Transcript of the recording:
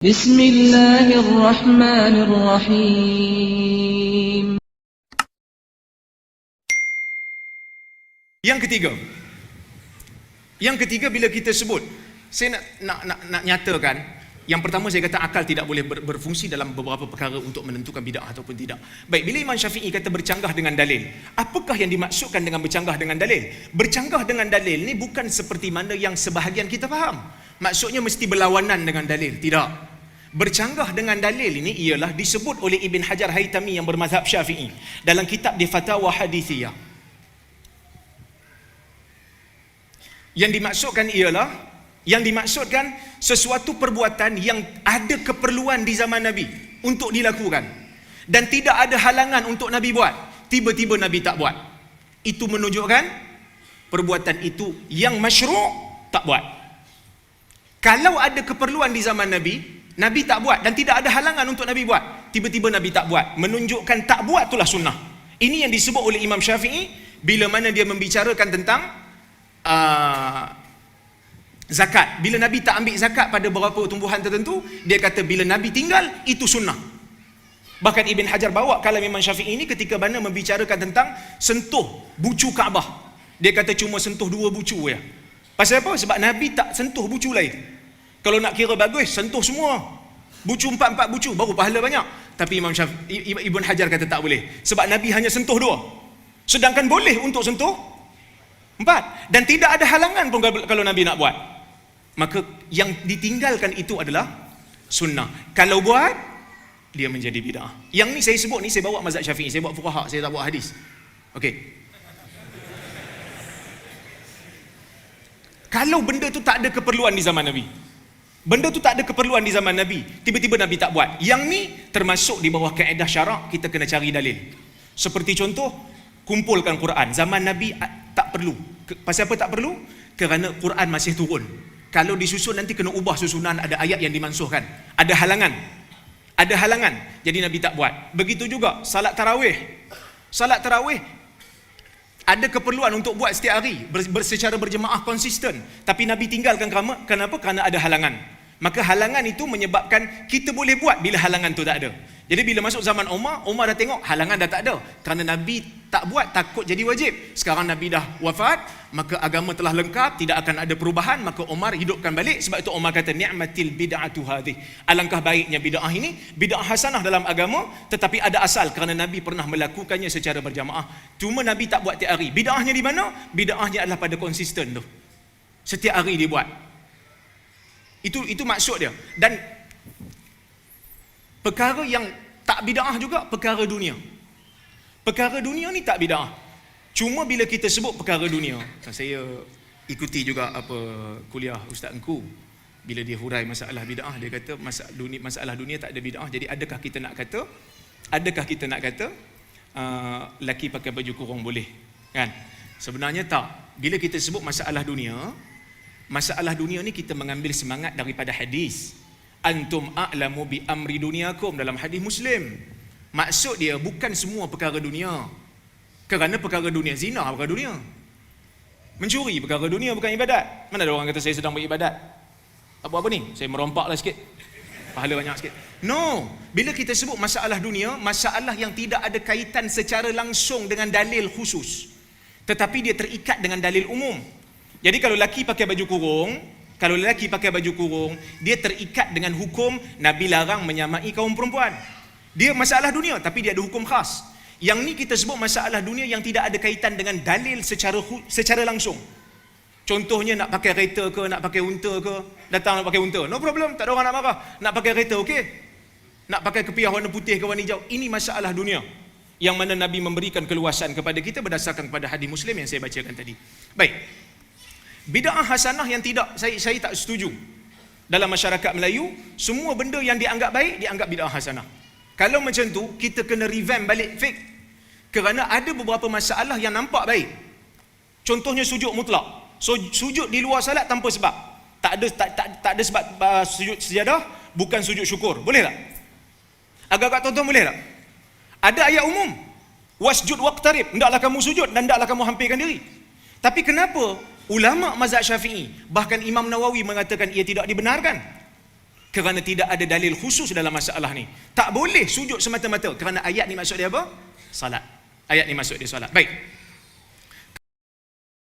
Bismillahirrahmanirrahim. Yang ketiga bila kita sebut, saya nak nyatakan, yang pertama saya kata akal tidak boleh berfungsi dalam beberapa perkara untuk menentukan bid'ah ataupun tidak. Baik, bila Imam Syafi'i kata bercanggah dengan dalil, apakah yang dimaksudkan dengan bercanggah dengan dalil? Bercanggah dengan dalil ni bukan seperti mana yang sebahagian kita faham. Maksudnya mesti berlawanan dengan dalil, tidak. Bercanggah dengan dalil ini ialah disebut oleh Ibn Hajar Haytami yang bermazhab Syafi'i dalam kitab di Fatawa Hadithiyah. Yang dimaksudkan sesuatu perbuatan yang ada keperluan di zaman Nabi untuk dilakukan dan tidak ada halangan untuk Nabi buat, tiba-tiba Nabi tak buat. Itu menunjukkan perbuatan itu yang masyru' tak buat. Kalau ada keperluan di zaman Nabi tak buat dan tidak ada halangan untuk Nabi buat, tiba-tiba Nabi tak buat, menunjukkan tak buat itulah sunnah. Ini yang disebut oleh Imam Syafi'i bila mana dia membicarakan tentang zakat. Bila Nabi tak ambil zakat pada beberapa tumbuhan tertentu, dia kata bila Nabi tinggal, itu sunnah. Bahkan Ibn Hajar bawa kalam Imam Syafi'i ini ketika mana membicarakan tentang sentuh bucu Kaabah. Dia kata cuma sentuh 2 bucu ya. Pasal apa? Sebab Nabi tak sentuh bucu lain. Kalau nak kira bagus, sentuh semua bucu 4 bucu, baru pahala banyak. Tapi Ibn Hajar kata tak boleh, sebab Nabi hanya sentuh 2, sedangkan boleh untuk sentuh 4, dan tidak ada halangan pun kalau Nabi nak buat. Maka yang ditinggalkan itu adalah sunnah. Kalau buat, dia menjadi bid'ah. Yang ni saya sebut ni, saya bawa mazhab Syafi'i, saya bawa fuqaha, saya tak bawa hadis. Okey. Kalau benda tu tak ada keperluan di zaman Nabi, tiba-tiba Nabi tak buat, yang ni termasuk di bawah kaedah syarak, kita kena cari dalil. Seperti contoh, kumpulkan Quran. Zaman Nabi tak perlu. Pasal apa tak perlu? Kerana Quran masih turun. Kalau disusun nanti kena ubah susunan, ada ayat yang dimansuhkan, ada halangan, jadi Nabi tak buat. Begitu juga salat tarawih ada keperluan untuk buat setiap hari secara berjemaah konsisten, tapi Nabi tinggalkan. Kenapa? Kerana ada halangan. Maka halangan itu menyebabkan kita boleh buat bila halangan tu tak ada. Jadi bila masuk zaman Umar dah tengok halangan dah tak ada, kerana Nabi tak buat takut jadi wajib. Sekarang Nabi dah wafat, maka agama telah lengkap, tidak akan ada perubahan, maka Umar hidupkan balik. Sebab itu Umar kata ni'matil bid'atu hadhi, alangkah baiknya bid'ah ini, bid'ah hasanah dalam agama, tetapi ada asal kerana Nabi pernah melakukannya secara berjamaah. Cuma Nabi tak buat tiap hari. Bid'ahnya di mana? Bid'ahnya adalah pada konsisten tu, setiap hari dibuat. Itu maksud dia. Dan perkara yang tak bid'ah juga perkara dunia. Perkara dunia ni tak bid'ah. Cuma bila kita sebut perkara dunia, saya ikuti juga apa kuliah Ustaz Engku, bila dia hurai masalah bid'ah, dia kata masalah dunia tak ada bid'ah. Jadi adakah kita nak kata lelaki pakai baju kurung boleh? Kan? Sebenarnya tak. Bila kita sebut masalah dunia ni kita mengambil semangat daripada hadis. Antum a'lamu bi amri dunyakum, dalam hadis Muslim. Maksud dia bukan semua perkara dunia. Kerana perkara dunia, zina perkara dunia, mencuri perkara dunia, bukan ibadat. Mana ada orang kata saya sedang beribadat, apa ni, saya merompaklah sikit, pahala banyak sikit. No, bila kita sebut masalah dunia, masalah yang tidak ada kaitan secara langsung dengan dalil khusus, tetapi dia terikat dengan dalil umum. Jadi kalau lelaki pakai baju kurung, dia terikat dengan hukum Nabi larang menyamai kaum perempuan. Dia masalah dunia, tapi dia ada hukum khas. Yang ni kita sebut masalah dunia yang tidak ada kaitan dengan dalil secara langsung. Contohnya nak pakai kereta ke, nak pakai unta ke, datang nak pakai unta, no problem, tak ada orang nak marah. Nak pakai kereta, okey. Nak pakai kepiah warna putih ke warna hijau, ini masalah dunia, yang mana Nabi memberikan keluasan kepada kita berdasarkan kepada hadis Muslim yang saya bacakan tadi. Baik. Bid'ah hasanah yang tidak, saya tak setuju. Dalam masyarakat Melayu, semua benda yang dianggap baik, dianggap bid'ah hasanah. Kalau macam tu, kita kena revamp balik fiqh. Kerana ada beberapa masalah yang nampak baik. Contohnya sujud mutlak. Sujud di luar salat tanpa sebab. Tak ada sebab sujud sejadah, bukan sujud syukur. Boleh tak? Agak-agak tuan-tuan boleh tak? Ada ayat umum. Wasjud waqtarib, hendaklah kamu sujud dan hendaklah kamu hampirkan diri. Tapi kenapa ulama mazhab Syafi'i, bahkan Imam Nawawi mengatakan ia tidak dibenarkan? Kerana tidak ada dalil khusus dalam masalah ni. Tak boleh sujud semata-mata kerana ayat ni maksud dia apa? Salat. Ayat ni maksud dia salat. Baik.